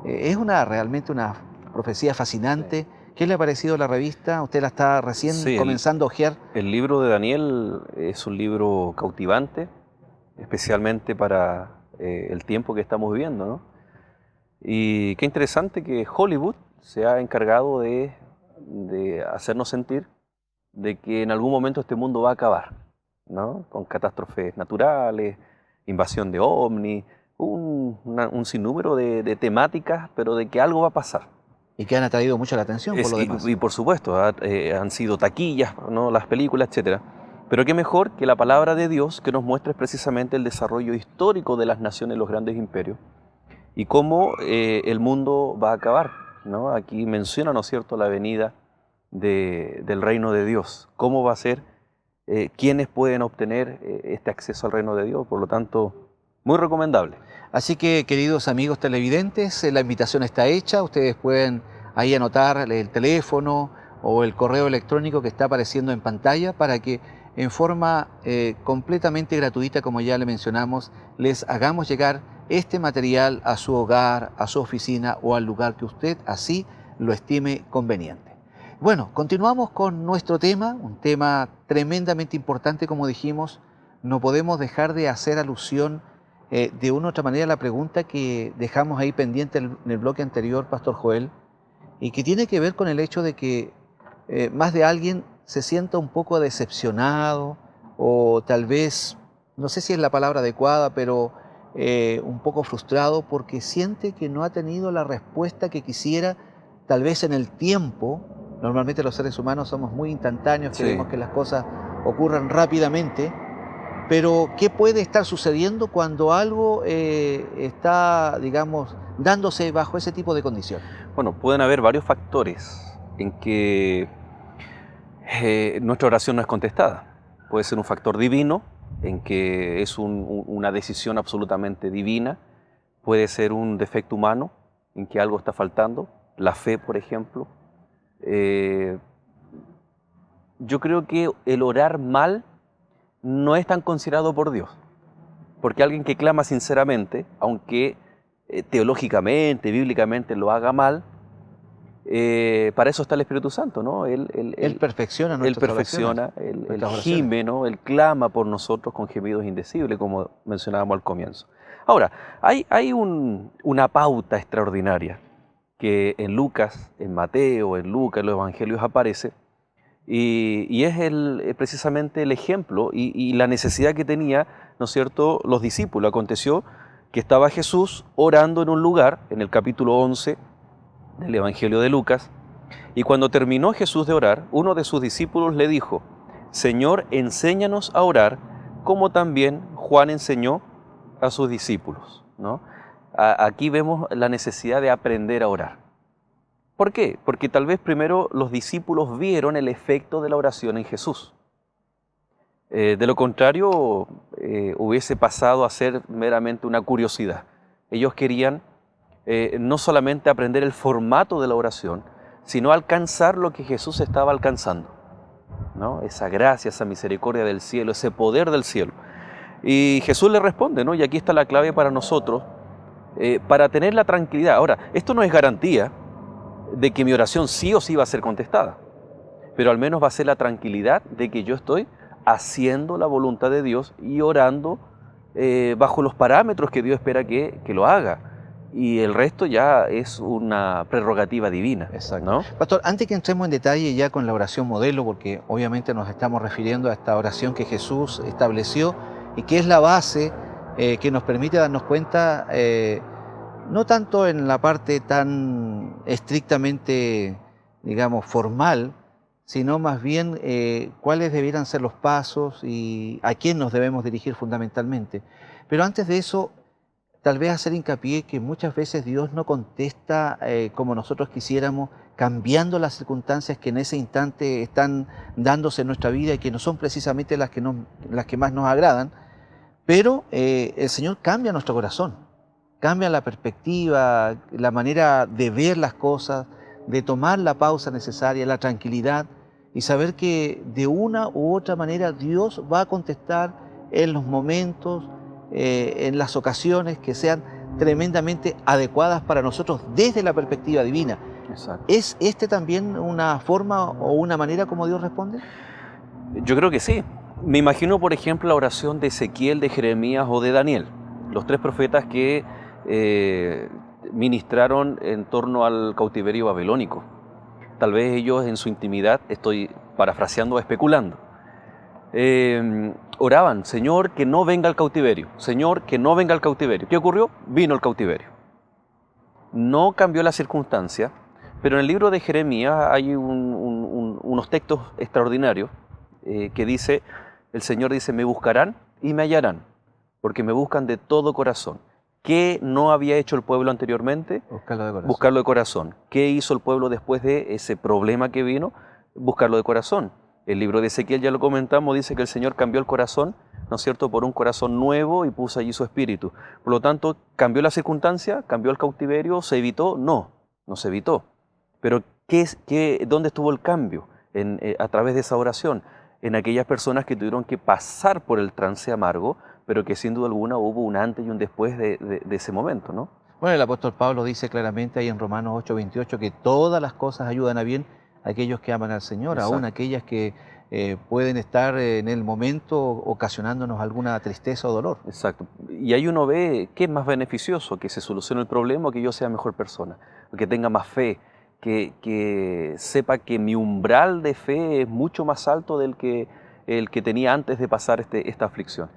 Es realmente una profecía fascinante. ¿Qué le ha parecido la revista? Usted la está recién comenzando a hojear. El libro de Daniel es un libro cautivante, especialmente para el tiempo que estamos viviendo, ¿no? Y qué interesante que Hollywood se ha encargado de hacernos sentir de que en algún momento este mundo va a acabar, ¿no? Con catástrofes naturales, invasión de ovnis, un sinnúmero de temáticas, pero de que algo va a pasar. Y que han atraído mucho la atención por lo demás. Y por supuesto, han sido taquillas, ¿no? Las películas, etcétera. Pero qué mejor que la palabra de Dios que nos muestre precisamente el desarrollo histórico de las naciones, los grandes imperios, y cómo el mundo va a acabar, ¿no? Aquí menciona, ¿no es cierto?, la venida del reino de Dios, cómo va a ser, quiénes pueden obtener este acceso al reino de Dios, por lo tanto, muy recomendable. Así que, queridos amigos televidentes, la invitación está hecha, ustedes pueden ahí anotar el teléfono o el correo electrónico que está apareciendo en pantalla para que en forma completamente gratuita, como ya le mencionamos, les hagamos llegar este material a su hogar, a su oficina o al lugar que usted así lo estime conveniente. Bueno, continuamos con nuestro tema, un tema tremendamente importante, como dijimos. No podemos dejar de hacer alusión de una u otra manera a la pregunta que dejamos ahí pendiente en el bloque anterior, Pastor Joel, y que tiene que ver con el hecho de que más de alguien se sienta un poco decepcionado o tal vez, no sé si es la palabra adecuada, pero un poco frustrado porque siente que no ha tenido la respuesta que quisiera, tal vez en el tiempo. Normalmente los seres humanos somos muy instantáneos, queremos que las cosas ocurran rápidamente, pero ¿qué puede estar sucediendo cuando algo está, digamos, dándose bajo ese tipo de condiciones? Bueno, pueden haber varios factores en que nuestra oración no es contestada. Puede ser un factor divino, en que es una decisión absolutamente divina. Puede ser un defecto humano, en que algo está faltando. La fe, por ejemplo. Yo creo que el orar mal no es tan considerado por Dios. Porque alguien que clama sinceramente, aunque teológicamente, bíblicamente lo haga mal, para eso está el Espíritu Santo, ¿no? Él perfecciona Él nuestras perfecciona, oraciones, él nuestras oraciones. gime, ¿no? Él clama por nosotros con gemidos indecibles, como mencionábamos al comienzo. Ahora, hay una pauta extraordinaria que en Lucas, en Mateo, en Lucas, en los Evangelios aparece, y es precisamente el ejemplo y la necesidad que tenía, ¿no es cierto?, los discípulos. Aconteció que estaba Jesús orando en un lugar, en el capítulo 11 del Evangelio de Lucas, y cuando terminó Jesús de orar, uno de sus discípulos le dijo: Señor, enséñanos a orar, como también Juan enseñó a sus discípulos, ¿no? Aquí vemos la necesidad de aprender a orar. ¿Por qué? Porque tal vez primero los discípulos vieron el efecto de la oración en Jesús. De lo contrario, hubiese pasado a ser meramente una curiosidad. Ellos querían no solamente aprender el formato de la oración, sino alcanzar lo que Jesús estaba alcanzando, ¿no? Esa gracia, esa misericordia del cielo, ese poder del cielo. Y Jesús le responde, ¿no? Y aquí está la clave para nosotros, para tener la tranquilidad. Ahora, esto no es garantía de que mi oración sí o sí va a ser contestada, pero al menos va a ser la tranquilidad de que yo estoy haciendo la voluntad de Dios y orando bajo los parámetros que Dios espera que lo haga. Y el resto ya es una prerrogativa divina. Exacto. ¿No? Pastor, antes que entremos en detalle ya con la oración modelo, porque obviamente nos estamos refiriendo a esta oración que Jesús estableció y que es la base que nos permite darnos cuenta, no tanto en la parte tan estrictamente, digamos, formal, sino más bien cuáles debieran ser los pasos y a quién nos debemos dirigir fundamentalmente. Pero antes de eso, tal vez hacer hincapié que muchas veces Dios no contesta como nosotros quisiéramos, cambiando las circunstancias que en ese instante están dándose en nuestra vida y que no son precisamente las que más nos agradan, pero el Señor cambia nuestro corazón, cambia la perspectiva, la manera de ver las cosas, de tomar la pausa necesaria, la tranquilidad y saber que de una u otra manera Dios va a contestar en los momentos, en las ocasiones que sean tremendamente adecuadas para nosotros desde la perspectiva divina. Exacto. ¿Es este también una forma o una manera como Dios responde? Yo creo que sí. Me imagino, por ejemplo, la oración de Ezequiel, de Jeremías o de Daniel, los tres profetas que ministraron en torno al cautiverio babilónico. Tal vez ellos en su intimidad, estoy parafraseando o especulando, oraban: Señor, que no venga el cautiverio, Señor, que no venga el cautiverio. ¿Qué ocurrió? Vino el cautiverio. No cambió la circunstancia, pero en el libro de Jeremías hay unos textos extraordinarios que dice, el Señor dice: me buscarán y me hallarán, porque me buscan de todo corazón. ¿Qué no había hecho el pueblo anteriormente? Buscarlo de corazón. Buscarlo de corazón. ¿Qué hizo el pueblo después de ese problema que vino? Buscarlo de corazón. El libro de Ezequiel, ya lo comentamos, dice que el Señor cambió el corazón, ¿no es cierto?, por un corazón nuevo y puso allí su espíritu. Por lo tanto, ¿cambió la circunstancia? ¿Cambió el cautiverio? ¿Se evitó? No, no se evitó. Pero ¿dónde estuvo el cambio? A través de esa oración. En aquellas personas que tuvieron que pasar por el trance amargo, pero que sin duda alguna hubo un antes y un después de ese momento, ¿no? Bueno, el apóstol Pablo dice claramente ahí en Romanos 8:28 que todas las cosas ayudan a bien a aquellos que aman al Señor, Exacto. aún aquellas que pueden estar en el momento ocasionándonos alguna tristeza o dolor. Exacto. Y ahí uno ve qué es más beneficioso, que se solucione el problema o que yo sea mejor persona, que tenga más fe, que sepa que mi umbral de fe es mucho más alto del que el que tenía antes de pasar esta aflicción.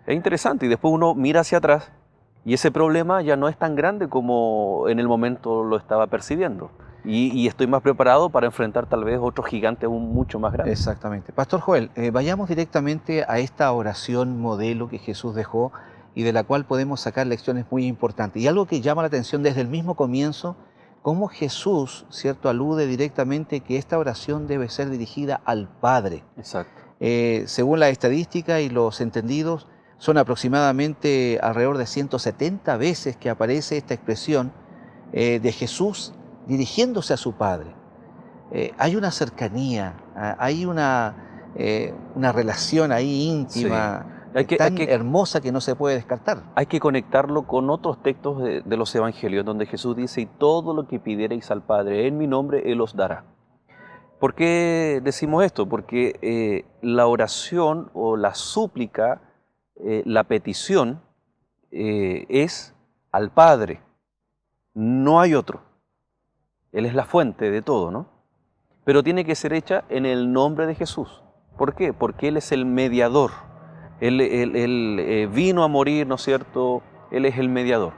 Es interesante, y después uno mira hacia atrás y ese problema ya no es tan grande como en el momento lo estaba percibiendo. Y estoy más preparado para enfrentar tal vez otro gigante aún mucho más grande. Exactamente. Pastor Joel, vayamos directamente a esta oración modelo que Jesús dejó y de la cual podemos sacar lecciones muy importantes. Y algo que llama la atención desde el mismo comienzo, cómo Jesús, ¿cierto?, alude directamente que esta oración debe ser dirigida al Padre. Exacto. Según la estadística y los entendidos, son aproximadamente alrededor de 170 veces que aparece esta expresión de Jesús dirigiéndose a su Padre. Hay una cercanía, hay una relación ahí íntima. Sí. tan hermosa que no se puede descartar. Hay que conectarlo con otros textos de los evangelios, donde Jesús dice, y todo lo que pidiereis al Padre en mi nombre, Él os dará. ¿Por qué decimos esto? Porque la oración o la súplica, la petición, es al Padre. No hay otro. Él es la fuente de todo, ¿no? Pero tiene que ser hecha en el nombre de Jesús. ¿Por qué? Porque Él es el mediador. Él vino a morir, ¿no es cierto? Él es el mediador.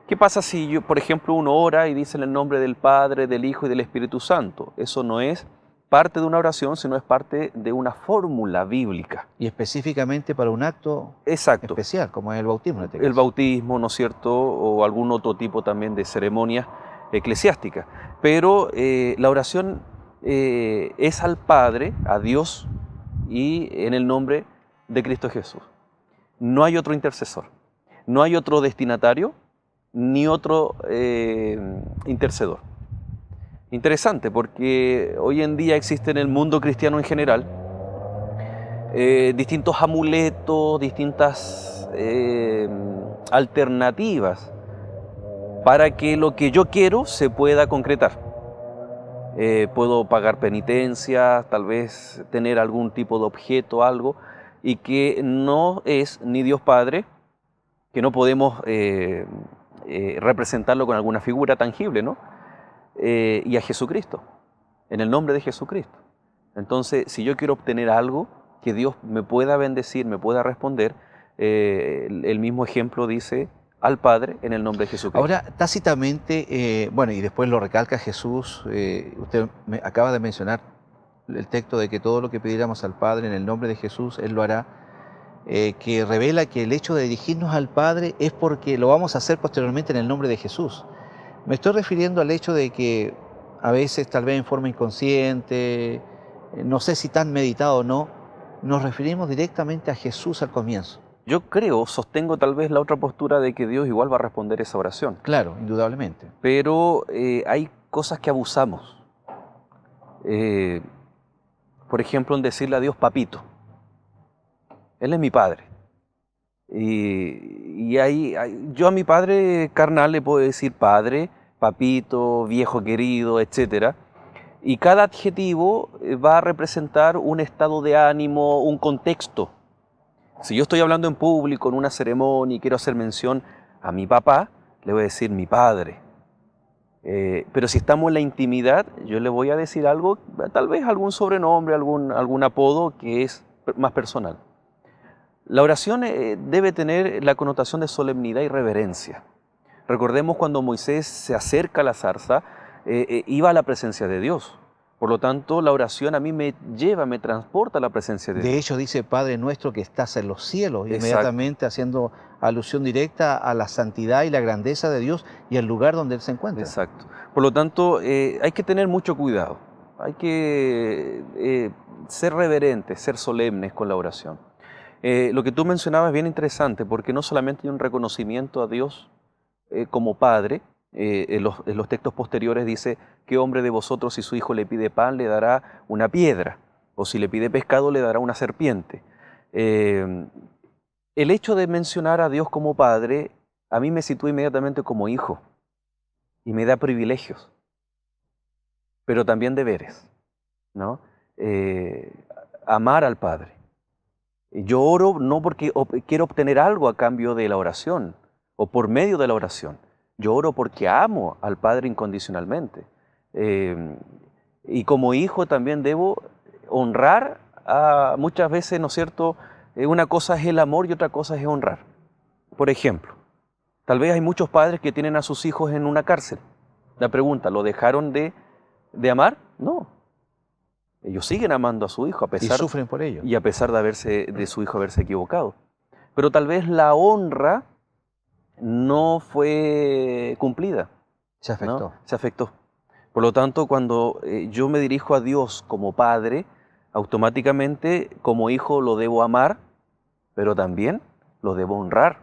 ¿Qué pasa si yo, por ejemplo, uno ora y dice en el nombre del Padre, del Hijo y del Espíritu Santo? Eso no es parte de una oración, sino es parte de una fórmula bíblica. Y específicamente para un acto Exacto. especial, como es el bautismo. En este El caso. bautismo, ¿no es cierto? O algún otro tipo también de ceremonias eclesiásticas. Pero la oración es al Padre, a Dios, y en el nombre de Cristo Jesús. No hay otro intercesor, no hay otro destinatario, ni otro intercedor. Interesante, porque hoy en día existe en el mundo cristiano en general distintos amuletos, distintas alternativas para que lo que yo quiero se pueda concretar. Puedo pagar penitencias, tal vez tener algún tipo de objeto, algo, y que no es ni Dios Padre, que no podemos representarlo con alguna figura tangible, ¿no? Y a Jesucristo, en el nombre de Jesucristo. Entonces, si yo quiero obtener algo, que Dios me pueda bendecir, me pueda responder, el mismo ejemplo dice al Padre en el nombre de Jesucristo. Ahora, tácitamente, bueno, y después lo recalca Jesús, usted me acaba de mencionar el texto de que todo lo que pidiéramos al Padre en el nombre de Jesús, Él lo hará, que revela que el hecho de dirigirnos al Padre es porque lo vamos a hacer posteriormente en el nombre de Jesús. Me estoy refiriendo al hecho de que a veces, tal vez en forma inconsciente, no sé si tan meditado o no, nos referimos directamente a Jesús al comienzo. Yo creo, sostengo tal vez la otra postura de que Dios igual va a responder esa oración. Claro, indudablemente. Pero hay cosas que abusamos. Por ejemplo, en decirle a Dios papito. Él es mi padre. Y yo a mi padre carnal le puedo decir padre, papito, viejo querido, etc. Y cada adjetivo va a representar un estado de ánimo, un contexto. Si yo estoy hablando en público, en una ceremonia, y quiero hacer mención a mi papá, le voy a decir mi padre. Pero si estamos en la intimidad, yo le voy a decir algo, tal vez algún sobrenombre, algún apodo que es más personal. La oración debe tener la connotación de solemnidad y reverencia. Recordemos cuando Moisés se acerca a la zarza, iba a la presencia de Dios. Por lo tanto, la oración a mí me transporta a la presencia de Dios. De hecho, dice Padre nuestro que estás en los cielos, Exacto. Inmediatamente haciendo alusión directa a la santidad y la grandeza de Dios y al lugar donde Él se encuentra. Exacto. Por lo tanto, hay que tener mucho cuidado. Hay que ser reverentes, ser solemnes con la oración. Lo que tú mencionabas es bien interesante, porque no solamente hay un reconocimiento a Dios como Padre. En los textos posteriores dice, ¿qué hombre de vosotros si su hijo le pide pan le dará una piedra? O si le pide pescado le dará una serpiente. El hecho de mencionar a Dios como Padre, a mí me sitúa inmediatamente como hijo y me da privilegios, pero también deberes, ¿no? Amar al Padre. Yo oro no porque quiero obtener algo a cambio de la oración o por medio de la oración. Yo oro porque amo al Padre incondicionalmente. Y como hijo también debo honrar muchas veces, ¿no es cierto? Una cosa es el amor y otra cosa es honrar. Por ejemplo, tal vez hay muchos padres que tienen a sus hijos en una cárcel. La pregunta, ¿lo dejaron de amar? No. Ellos siguen amando a su hijo a pesar, y sufren por ello. Y a pesar de su hijo haberse equivocado. Pero tal vez la honra no fue cumplida. Se afectó. ¿No? Se afectó. Por lo tanto, cuando yo me dirijo a Dios como padre, automáticamente como hijo lo debo amar, pero también lo debo honrar.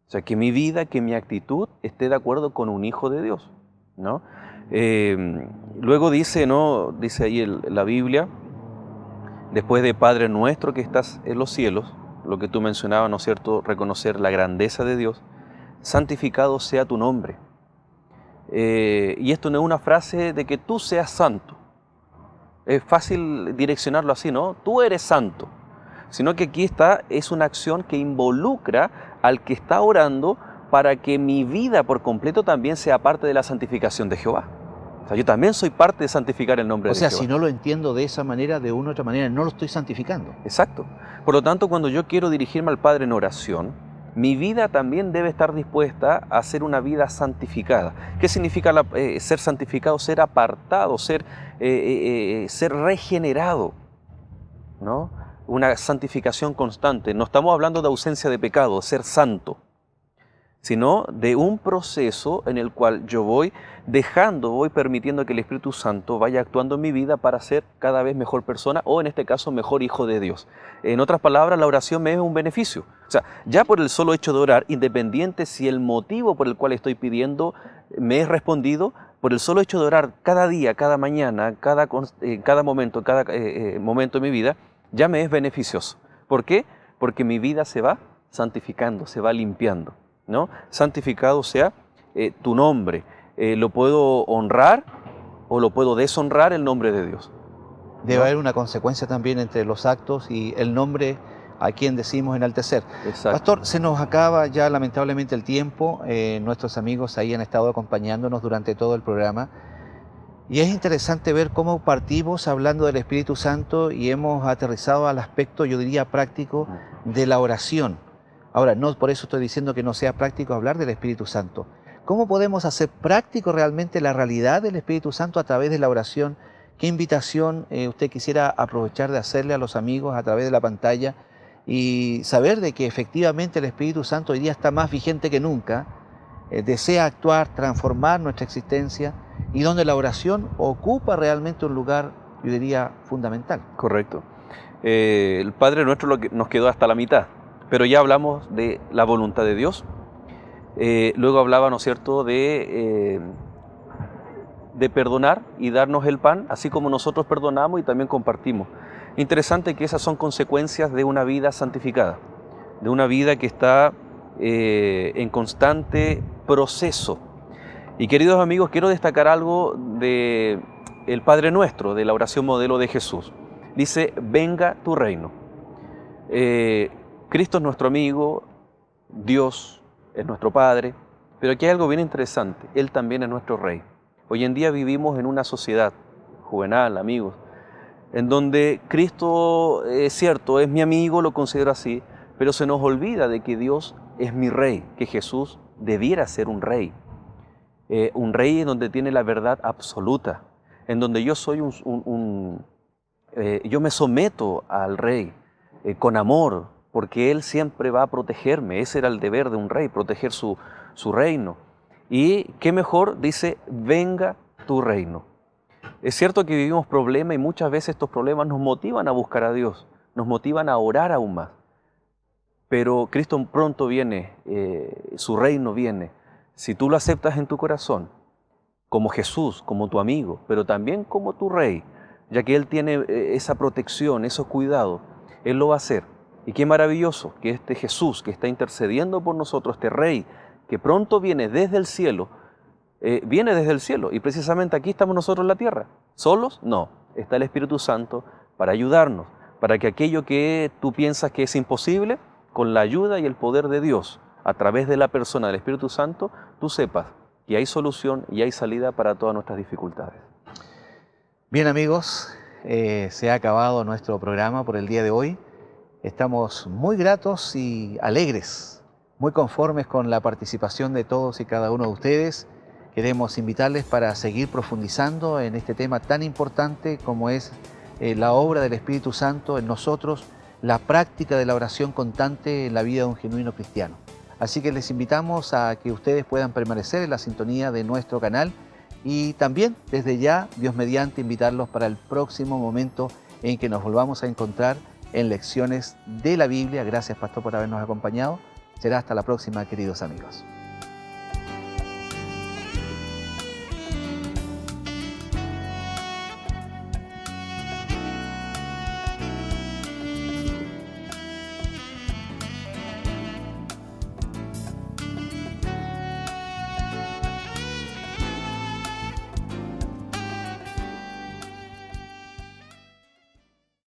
O sea, que mi vida, que mi actitud esté de acuerdo con un hijo de Dios, ¿no? Luego dice, ¿no? Dice ahí la Biblia, después de Padre nuestro que estás en los cielos, lo que tú mencionabas, ¿no es cierto?, reconocer la grandeza de Dios, santificado sea tu nombre. Y esto no es una frase de que tú seas santo. Es fácil direccionarlo así, ¿no? Tú eres santo. Sino que aquí es una acción que involucra al que está orando para que mi vida por completo también sea parte de la santificación de Jehová. O sea, yo también soy parte de santificar el nombre de Jehová. O sea, si no lo entiendo de esa manera, de una u otra manera, no lo estoy santificando. Exacto. Por lo tanto, cuando yo quiero dirigirme al Padre en oración, mi vida también debe estar dispuesta a ser una vida santificada. ¿Qué significa ser santificado? Ser apartado, ser regenerado, ¿no? Una santificación constante. No estamos hablando de ausencia de pecado, ser santo, sino de un proceso en el cual yo voy permitiendo que el Espíritu Santo vaya actuando en mi vida para ser cada vez mejor persona, o en este caso mejor hijo de Dios. En otras palabras, la oración me es un beneficio. O sea, ya por el solo hecho de orar, independiente si el motivo por el cual estoy pidiendo me es respondido, por el solo hecho de orar cada día, cada mañana, cada momento de mi vida, ya me es beneficioso. ¿Por qué? Porque mi vida se va santificando, se va limpiando, ¿no? Santificado sea tu nombre. Lo puedo honrar o lo puedo deshonrar el nombre de Dios, ¿no? Debe haber una consecuencia también entre los actos y el nombre a quien decimos enaltecer. Exacto. Pastor, se nos acaba ya lamentablemente el tiempo. Nuestros amigos ahí han estado acompañándonos durante todo el programa. Y es interesante ver cómo partimos hablando del Espíritu Santo y hemos aterrizado al aspecto, yo diría, práctico de la oración. Ahora, no por eso estoy diciendo que no sea práctico hablar del Espíritu Santo. ¿Cómo podemos hacer práctico realmente la realidad del Espíritu Santo a través de la oración? ¿Qué invitación usted quisiera aprovechar de hacerle a los amigos a través de la pantalla y saber de que efectivamente el Espíritu Santo hoy día está más vigente que nunca, desea actuar, transformar nuestra existencia y donde la oración ocupa realmente un lugar, yo diría, fundamental? Correcto. El Padre Nuestro nos quedó hasta la mitad, pero ya hablamos de la voluntad de Dios. Luego hablaba, ¿no es cierto?, de perdonar y darnos el pan, así como nosotros perdonamos y también compartimos. Interesante que esas son consecuencias de una vida santificada, de una vida que está en constante proceso. Y queridos amigos, quiero destacar algo del Padre Nuestro, de la oración modelo de Jesús. Dice, venga tu reino. Cristo es nuestro amigo, Dios es nuestro Padre, pero aquí hay algo bien interesante, Él también es nuestro Rey. Hoy en día vivimos en una sociedad juvenal, amigos, en donde Cristo, es cierto, es mi amigo, lo considero así, pero se nos olvida de que Dios es mi Rey, que Jesús debiera ser un Rey en donde tiene la verdad absoluta, en donde yo soy yo me someto al Rey con amor, porque Él siempre va a protegerme. Ese era el deber de un rey, proteger su reino. Y qué mejor, dice, venga tu reino. Es cierto que vivimos problemas y muchas veces estos problemas nos motivan a buscar a Dios, nos motivan a orar aún más. Pero Cristo pronto viene, su reino viene. Si tú lo aceptas en tu corazón, como Jesús, como tu amigo, pero también como tu Rey, ya que Él tiene esa protección, esos cuidados, Él lo va a hacer. Y qué maravilloso que este Jesús que está intercediendo por nosotros, este Rey que pronto viene desde el cielo, y precisamente aquí estamos nosotros en la tierra. ¿Solos? No, está el Espíritu Santo para ayudarnos, para que aquello que tú piensas que es imposible, con la ayuda y el poder de Dios, a través de la persona del Espíritu Santo, tú sepas que hay solución y hay salida para todas nuestras dificultades. Bien amigos, se ha acabado nuestro programa por el día de hoy. Estamos muy gratos y alegres, muy conformes con la participación de todos y cada uno de ustedes. Queremos invitarles para seguir profundizando en este tema tan importante como es la obra del Espíritu Santo en nosotros, la práctica de la oración constante en la vida de un genuino cristiano. Así que les invitamos a que ustedes puedan permanecer en la sintonía de nuestro canal y también desde ya, Dios mediante, invitarlos para el próximo momento en que nos volvamos a encontrar en Lecciones de la Biblia. Gracias, Pastor, por habernos acompañado. Será hasta la próxima, queridos amigos.